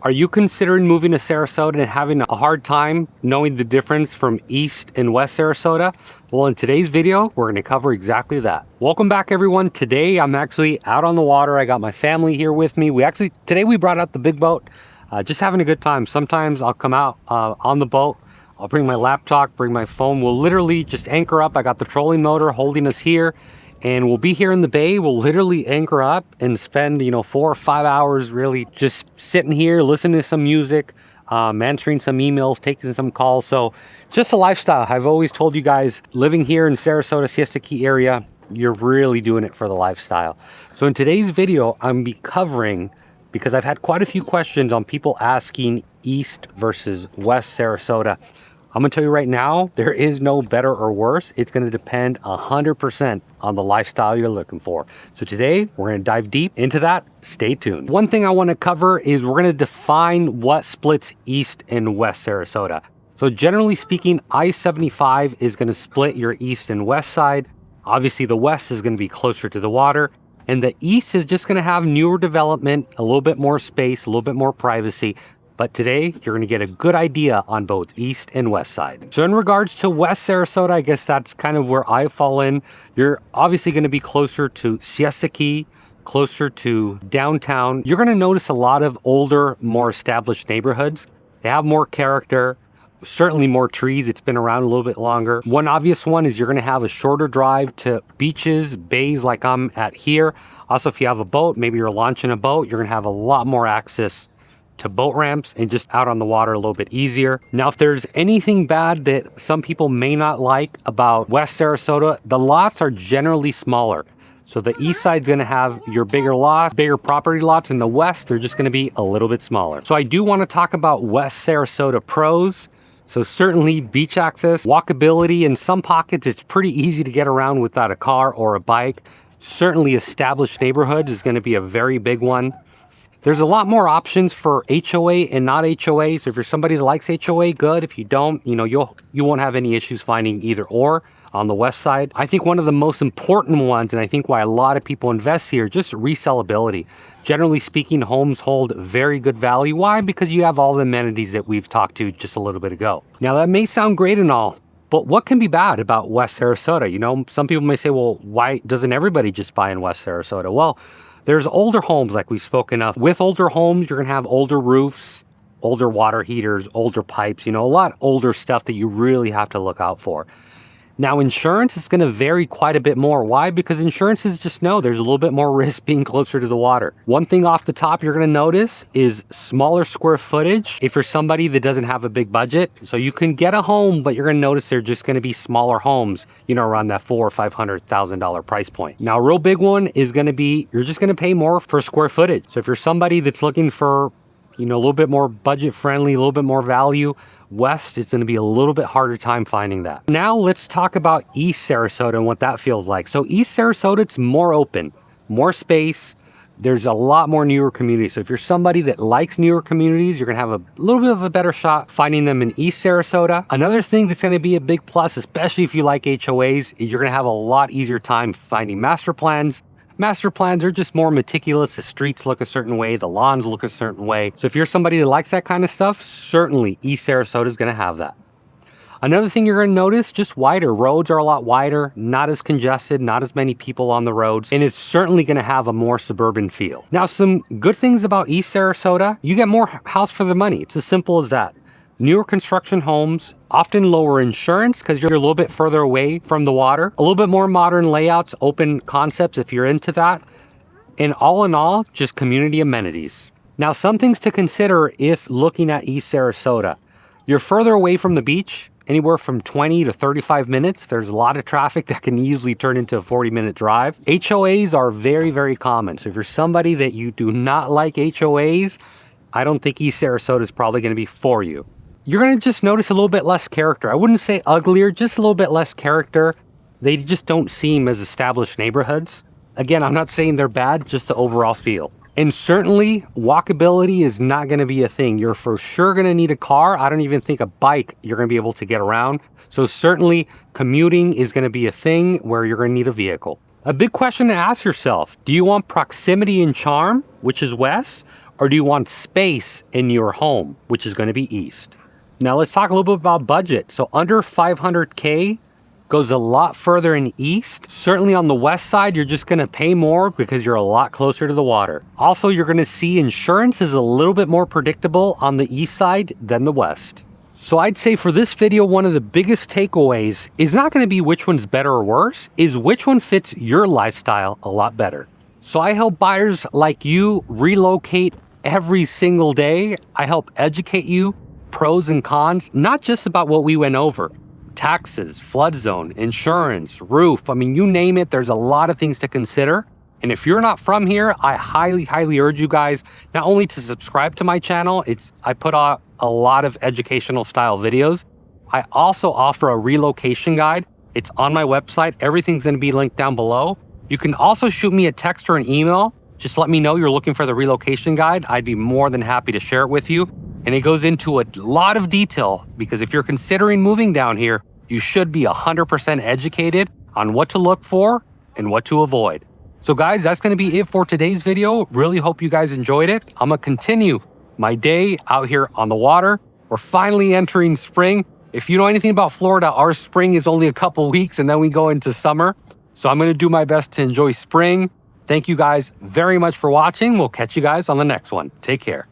Are you considering moving to Sarasota and having a hard time knowing the difference from East and West Sarasota? Well, in today's video, we're going to cover exactly that. Welcome back, everyone. Today, I'm actually out on the water. I got my family here with me. Today we brought out the big boat, just having a good time. Sometimes I'll come out on the boat. I'll bring my laptop, bring my phone. We'll literally just anchor up. I got the trolling motor holding us here. And we'll be here in the bay. We'll literally anchor up and spend, 4 or 5 hours really just sitting here, listening to some music, answering some emails, taking some calls. So it's just a lifestyle. I've always told you guys, living here in Sarasota, Siesta Key area, you're really doing it for the lifestyle. So in today's video, I'm be covering, because I've had quite a few questions on people asking East versus West Sarasota. I'm gonna tell you right now, there is no better or worse. It's gonna depend 100% on the lifestyle you're looking for. So today, we're gonna dive deep into that. Stay tuned. One thing I wanna cover is we're gonna define what splits East and West Sarasota. So generally speaking, I-75 is gonna split your East and West side. Obviously, the West is gonna be closer to the water, and the East is just gonna have newer development, a little bit more space, a little bit more privacy. But today, you're gonna get a good idea on both East and West side. So in regards to West Sarasota, I guess that's kind of where I fall in. You're obviously gonna be closer to Siesta Key, closer to downtown. You're gonna notice a lot of older, more established neighborhoods. They have more character, certainly more trees. It's been around a little bit longer. One obvious one is you're gonna have a shorter drive to beaches, bays like I'm at here. Also, if you have a boat, maybe you're launching a boat, you're gonna have a lot more access to boat ramps and just out on the water a little bit easier. Now, if there's anything bad that some people may not like about West Sarasota, the lots are generally smaller. So the east side's gonna have your bigger lots, bigger property lots. In the west, they're just gonna be a little bit smaller. So I do wanna talk about West Sarasota pros. So certainly beach access, walkability. In some pockets, it's pretty easy to get around without a car or a bike. Certainly established neighborhoods is gonna be a very big one. There's a lot more options for HOA and not HOA. So if you're somebody that likes HOA, good. If you don't, you won't have any issues finding either or on the west side. I think one of the most important ones, and I think why a lot of people invest here, just resellability. Generally speaking, homes hold very good value. Why? Because you have all the amenities that we've talked to just a little bit ago. Now that may sound great and all, but what can be bad about West Sarasota? Some people may say, well, why doesn't everybody just buy in West Sarasota? Well, there's older homes like we've spoken of. With older homes, you're gonna have older roofs, older water heaters, older pipes, a lot older stuff that you really have to look out for. Now, insurance is gonna vary quite a bit more. Why? Because insurances just know there's a little bit more risk being closer to the water. One thing off the top you're gonna notice is smaller square footage if you're somebody that doesn't have a big budget. So you can get a home, but you're gonna notice they're just gonna be smaller homes, around that $400,000 or $500,000 price point. Now, a real big one is gonna be, you're just gonna pay more for square footage. So if you're somebody that's looking for a little bit more budget friendly, a little bit more value, West, it's gonna be a little bit harder time finding that. Now let's talk about East Sarasota and what that feels like. So East Sarasota, it's more open, more space. There's a lot more newer communities. So if you're somebody that likes newer communities, you're gonna have a little bit of a better shot finding them in East Sarasota. Another thing that's gonna be a big plus, especially if you like HOAs, is you're gonna have a lot easier time finding master plans. Master plans are just more meticulous. The streets look a certain way, the lawns look a certain way. So if you're somebody that likes that kind of stuff, certainly East Sarasota is gonna have that. Another thing you're gonna notice, just wider. Roads are a lot wider, not as congested, not as many people on the roads, and it's certainly gonna have a more suburban feel. Now, some good things about East Sarasota, you get more house for the money. It's as simple as that. Newer construction homes, often lower insurance because you're a little bit further away from the water. A little bit more modern layouts, open concepts if you're into that. And all in all, just community amenities. Now, some things to consider if looking at East Sarasota. You're further away from the beach, anywhere from 20 to 35 minutes. There's a lot of traffic that can easily turn into a 40-minute drive. HOAs are very, very common. So if you're somebody that you do not like HOAs, I don't think East Sarasota is probably gonna be for you. You're gonna just notice a little bit less character. I wouldn't say uglier, just a little bit less character. They just don't seem as established neighborhoods. Again, I'm not saying they're bad, just the overall feel. And certainly, walkability is not gonna be a thing. You're for sure gonna need a car. I don't even think a bike you're gonna be able to get around. So certainly, commuting is gonna be a thing where you're gonna need a vehicle. A big question to ask yourself, do you want proximity and charm, which is west, or do you want space in your home, which is going to be east? Now let's talk a little bit about budget. So under 500K goes a lot further in east. Certainly on the west side, you're just going to pay more because you're a lot closer to the water. Also, you're going to see insurance is a little bit more predictable on the east side than the west. So I'd say for this video, one of the biggest takeaways is not going to be which one's better or worse, is which one fits your lifestyle a lot better. So I help buyers like you relocate every single day. I help educate you, pros and cons, not just about what we went over. Taxes, flood zone, insurance, roof. I mean, you name it, there's a lot of things to consider. And if you're not from here, I highly urge you guys not only to subscribe to my channel, I put out a lot of educational style videos. I also offer a relocation guide. It's on my website. Everything's going to be linked down below. You can also shoot me a text or an email. Just let me know you're looking for the relocation guide. I'd be more than happy to share it with you. And it goes into a lot of detail because if you're considering moving down here, you should be 100% educated on what to look for and what to avoid. So guys, that's going to be it for today's video. Really hope you guys enjoyed it. I'm going to continue my day out here on the water. We're finally entering spring. If you know anything about Florida, our spring is only a couple weeks and then we go into summer. So I'm going to do my best to enjoy spring. Thank you guys very much for watching. We'll catch you guys on the next one. Take care.